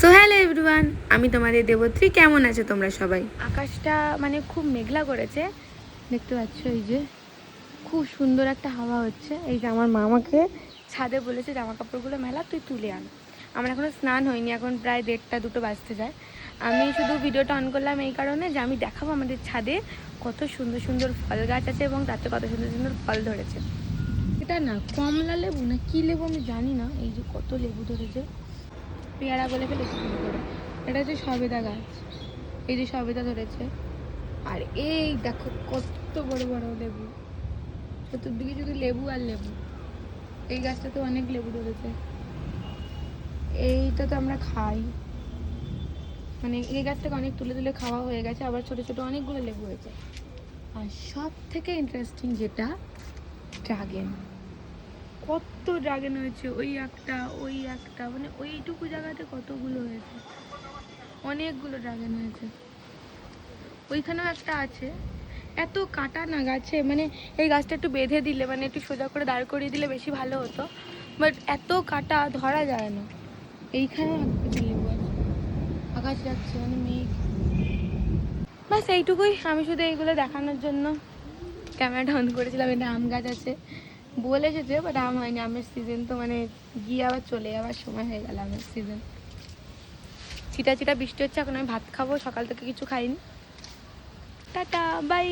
So hello everyone, আমি তোমাদের দেবত্রী। কেমন আছো তোমরা সবাই? আকাশটা মানে খুব মেঘলা করেছে, দেখতে পাচ্ছ। এই যে খুব সুন্দর একটা হাওয়া হচ্ছে। এই যে আমার মা আমাকে ছাদে বলেছে জামা কাপড়গুলো মেলা, তুই তুলে আন। আমার এখনও স্নান হয়নি, এখন প্রায় 1:30-2টো বাজতে যায়। আমি শুধু ভিডিওটা অন করলাম এই কারণে যে আমি দেখাবো আমাদের ছাদে কত সুন্দর সুন্দর ফল গাছ আছে এবং তাতে কত সুন্দর সুন্দর ফল ধরেছে। এটা না কমলা লেবু না কি লেবু আমি জানি না। এই যে কত লেবু ধরেছে, পেয়ারা বলে ফেলেছি শুরু করে। এটা হচ্ছে সবেদা গাছ, এই যে সবেদা ধরেছে। আর এই দেখো কত বড় বড় লেবু, চতুর্দিকে শুধু লেবু আর লেবু। এই গাছটাতে অনেক লেবু ধরেছে। এইটা তো আমরা খাই, মানে এই গাছ থেকে অনেক তুলে তুলে খাওয়া হয়ে গেছে, আবার ছোট ছোট অনেকগুলো লেবু হয়েছে। আর সব থেকে ইন্টারেস্টিং যেটা, ড্রাগন। কত ড্রাগন হয়েছে, ওই একটা মানে ওইটুকু জায়গাতে কতগুলো হয়েছে, অনেকগুলো ড্রাগন হয়েছে। ওইখানেও একটা আছে। এত কাটা না গাছে, মানে এই গাছটা একটু বেঁধে দিলে, মানে একটু সোজা করে দাঁড় করিয়ে দিলে বেশি ভালো হতো, বাট এত কাটা ধরা যায় না। এইখানেও একটা লেবু আছে, আকাশ যাচ্ছে মানে মেঘ। বাস এইটুকুই, আমি শুধু এইগুলো দেখানোর জন্য ক্যামেরাটা অন করেছিলাম। এটা আম গাছ আছে বলে এসেছে, বাট আম হয়নি। আমের সিজন তো মানে গিয়ে আবার চলে যাওয়ার সময় হয়ে গেল আমের সিজন। চিটা চিটা বৃষ্টি হচ্ছে, এখন আমি ভাত খাবো, সকাল থেকে কিছু খাইনি। Tata bye.